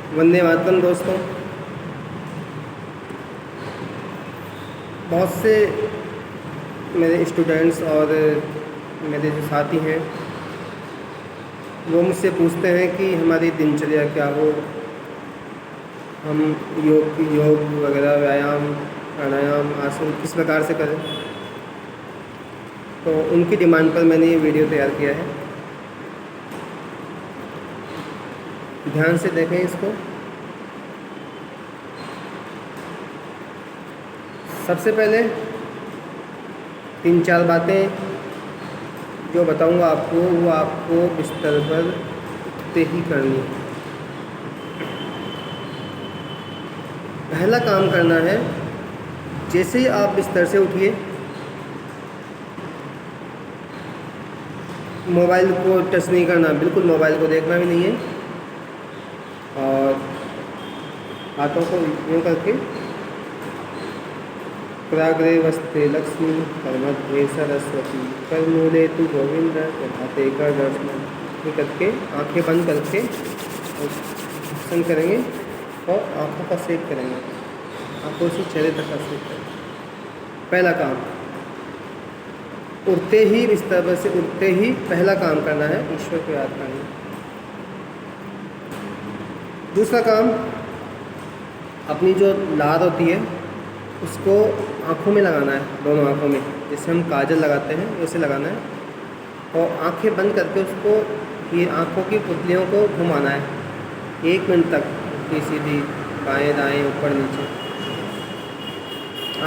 वंदे मातरम दोस्तों। बहुत से मेरे स्टूडेंट्स और मेरे जो साथी हैं वो मुझसे पूछते हैं कि हमारी दिनचर्या क्या हो, हम योग वगैरह व्यायाम प्राणायाम आसन किस प्रकार से करें। तो उनकी डिमांड पर मैंने ये वीडियो तैयार किया है। ध्यान से देखें इसको। सबसे पहले 3-4 बातें जो बताऊंगा आपको वो आपको बिस्तर पर उठते ही करनी है। पहला काम करना है, जैसे ही आप बिस्तर से उठिए मोबाइल को टच नहीं करना, बिल्कुल मोबाइल को देखना भी नहीं है और हाथों को यूँ करके प्राग्रे वस्ते लक्ष्मी कर्मध्ये सरस्वती कर्मूले तु गोविंद प्रभाते कर दर्शन, ये करके आंखें बंद करके दर्शन करेंगे और आंखों का सेक करेंगे, आंखों से चेहरे तक का सेक करेंगे। पहला काम, उठते ही बिस्तर पर से उठते ही पहला काम करना है ईश्वर को याद करना। दूसरा काम, अपनी जो लार होती है उसको आँखों में लगाना है, दोनों आँखों में, जैसे हम काजल लगाते हैं वैसे लगाना है और आंखें बंद करके उसको ये आँखों की पुतलियों को घुमाना है 1 मिनट तक, सीधी बाएं दाएं ऊपर नीचे।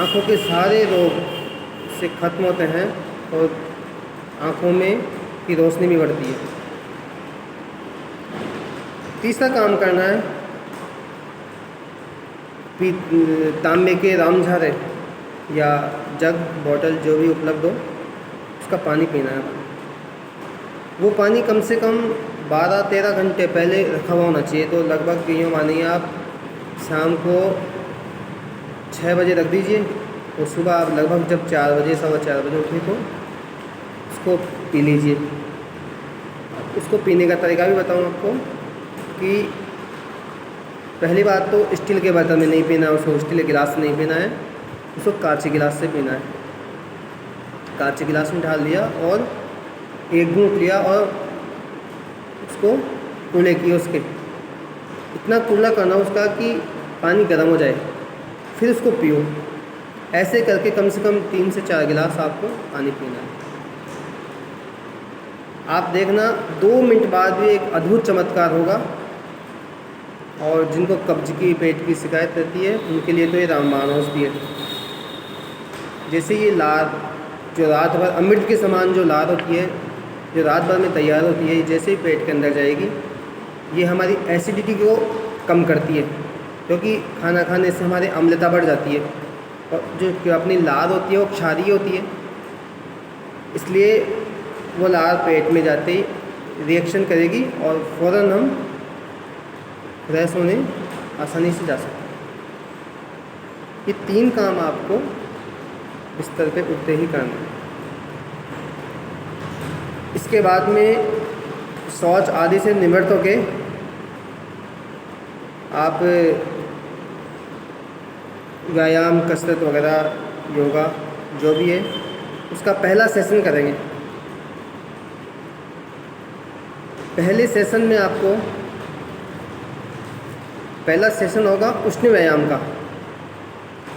आँखों के सारे रोग से ख़त्म होते हैं और आँखों में की रोशनी भी बढ़ती है। तीसरा काम करना है, तांबे के रामझारे या जग बॉटल जो भी उपलब्ध हो उसका पानी पीना है। वो पानी कम से कम 12-13 घंटे पहले रखा हुआ होना चाहिए। तो लगभग यूँ मानिए आप शाम को 6 बजे रख दीजिए और सुबह आप लगभग जब 4 बजे 4:15 बजे उठे तो उसको पी लीजिए। उसको पीने का तरीका भी बताऊँ आपको कि पहली बात तो स्टील के बर्तन में नहीं पीना है, उसको स्टील के गिलास से नहीं पीना है, उसको कांच के गिलास से पीना है। कांच के गिलास में डाल दिया और 1 घूंट लिया और उसको कूले किए, उसके इतना कूला करना उसका कि पानी गर्म हो जाए, फिर उसको पियो। ऐसे करके कम से कम 3 से 4 गिलास आपको पानी पीना है। आप देखना 2 मिनट बाद भी एक अद्भुत चमत्कार होगा। और जिनको कब्ज की पेट की शिकायत रहती है उनके लिए तो ये रामबाण औषधि है। जैसे ये लार जो रात भर अमृत के समान जो लार होती है, जो रात भर में तैयार होती है, जैसे ही पेट के अंदर जाएगी ये हमारी एसिडिटी को कम करती है, क्योंकि खाना खाने से हमारे अम्लता बढ़ जाती है और जो अपनी लार होती है वो क्षारीय होती है, इसलिए वो लार पेट में जाते ही रिएक्शन करेगी और फ़ौरन हम फ्रेश होने आसानी से जा सकते हैं। ये 3 काम आपको बिस्तर पे उठते ही करना है। इसके बाद में शौच आदि से निवृत्त होके आप व्यायाम कसरत वगैरह योगा जो भी है उसका पहला सेशन करेंगे। पहले सेशन में आपको पहला सेशन होगा उष्ण व्यायाम का।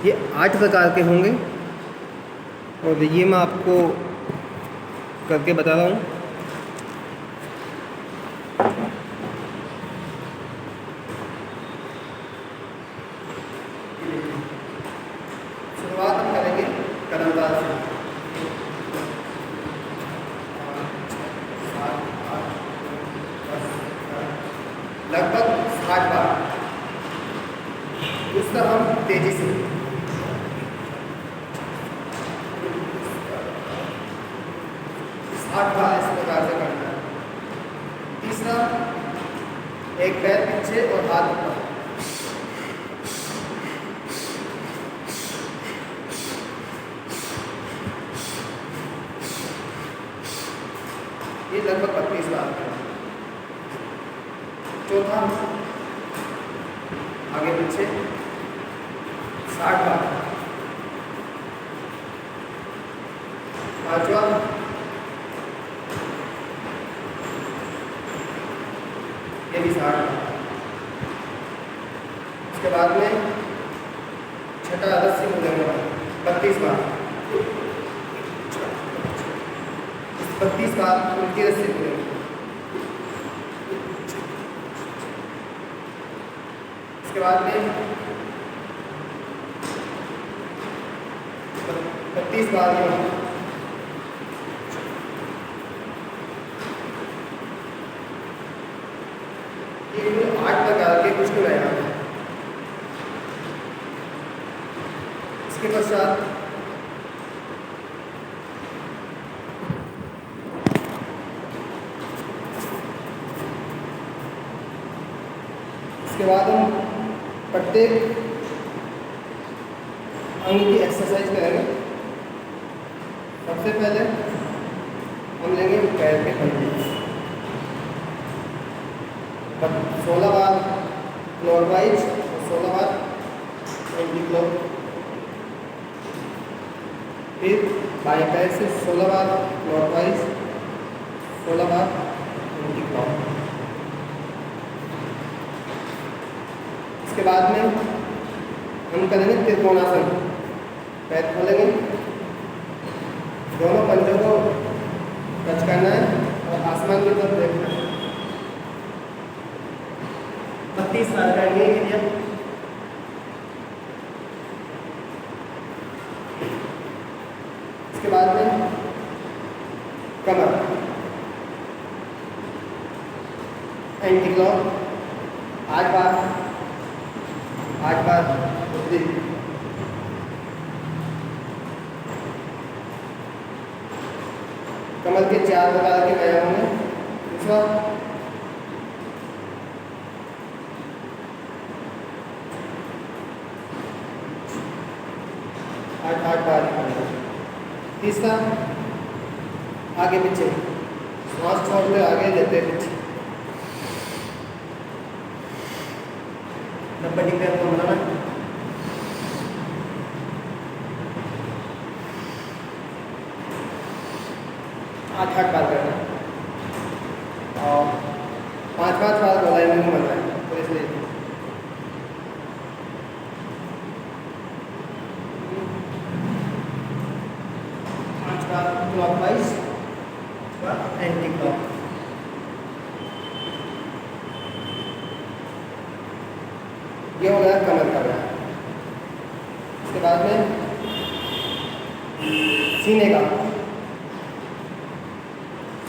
ये 8 प्रकार के होंगे और ये मैं आपको करके बता रहा हूँ। शुरुआत हम करेंगे कदमताल से। लगभग 60 बार। दूसरा हम तेजी से 60 बार इस प्रकार से करना है। तीसरा, एक पैर पीछे और हाथ ऊपर। ये लगभग 32 बार। चौथा, आगे पीछे 60 बार। पांचवा, ये भी 60 बार। उसके बाद में छठा रस्सी कूदेंगे 32 बार। 32 बार उल्टी रस्सी कूदेंगे। उसके बाद में 32 बार में ये 8 प्रकार के कुछ व्यायाम हैं। इसके पश्चात इसके बाद हम प्रत्येक अंग की एक्सरसाइज करेंगे। सबसे पहले हम लेंगे पैर के पंजे, 16 बार क्लॉकवाइज और 16 बार एंटी क्लॉक। फिर बाएं पैर से 16 बार क्लॉकवाइज, 16 बार एंटी क्लॉक। इसके बाद में हम करेंगे त्रिकोणासन। पैर खोलेंगे, दोनों पंजों को टच करना है और आसमान की तरफ देखना है। 32 बार करेंगे ये। इसके बाद में कमर, एंटी क्लॉक 8 बार, 8 बार उल्टी। कमर के 4 प्रकार के व्यायाम हैं। दूसरा, आठ बार। तीसरा, आगे पीछे, श्वास छोड़ते आगे लेते पीछे। 90 डिग्री को बनाना। आठ बार करना और 5 बार गोलाई में घुमाना है। तो इसलिए 5 बार क्लॉकवाइज, एंटी क्लॉक। ये हो गया कमर का व्यायाम। उसके बाद में सीने का,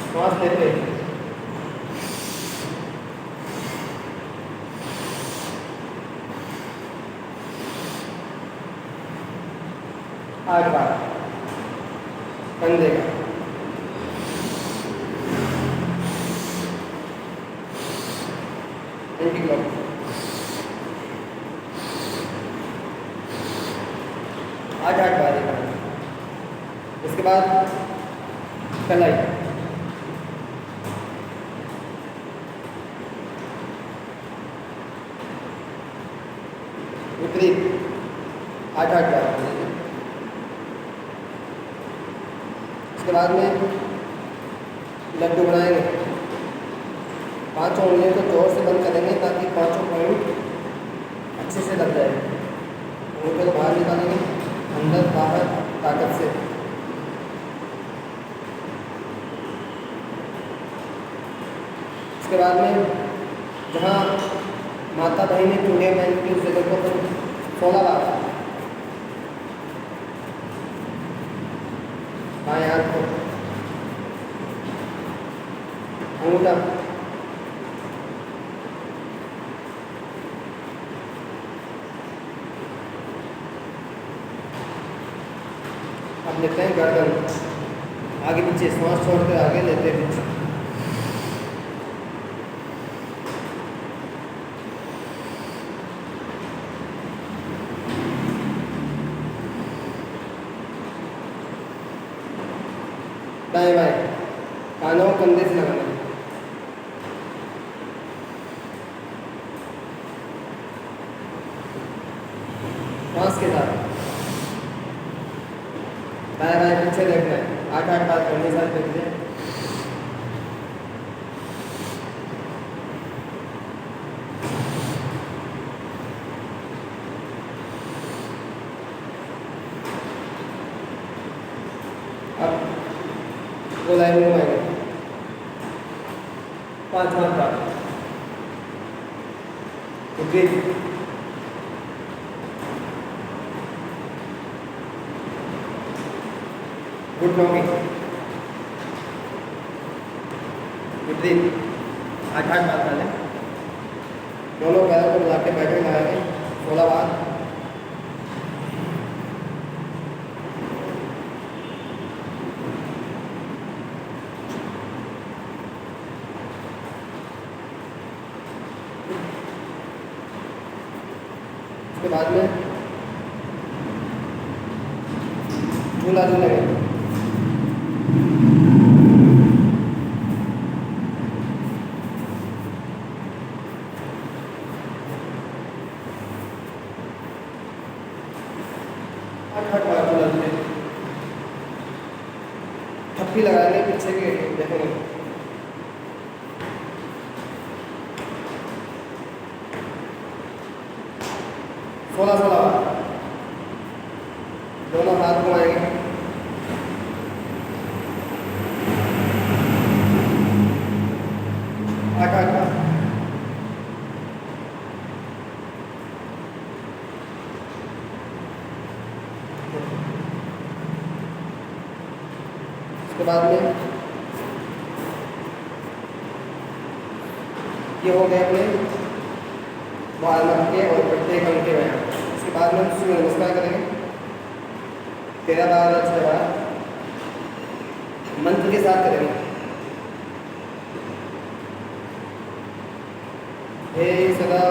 श्वास लेते 8 बार। कंधे का, एंटी क्लॉक। 8 बार। इसके बाद कलाई, विपरीत 8 बार। इसके बाद में लड्डू बनाएंगे। 5 उंगलियों को जोर से बंद करेंगे ताकि 5 पॉइंट अच्छे से लग जाए। उंगलियों को बाहर निकालेंगे, अंदर बाहर ताकत से। इसके बाद में जहाँ माता बहनी चूड़ियाँ पहनती उस जगह को 16 बार। बाएं हाथ को अंगूठा, अब लेते हैं गर्दन, आगे पीछे, श्वास छोड़ते आगे लेते हैं पीछे। दाएं बाएं, कानों कंधे से लगाना। श्वास के साथ दाएं बाएं पीछे देखना है, 8-8 बार करने साथ देखिए। अब वो लाइन में आएंगे 5 बार। ब्रीथ। Good morning. ब्रीथ 8-8 बार पहले दोनों पैरों को मिला के बैठे लगाएंगे 16 बार। उसके बाद में झूला झूलेंगे। थप्पी लगाएंगे पीछे के देखेंगे। सोलह बार दोनों हाथ घुमाएंगे। आठ बार। उसके बाद में ये हो गए अपने बाल रख के और प्रत्येक अंक के व्यायाम। इसके बाद में सूर्य नमस्कार करेंगे 13 बार 6 बार मंत्र के साथ करेंगे। हे सदा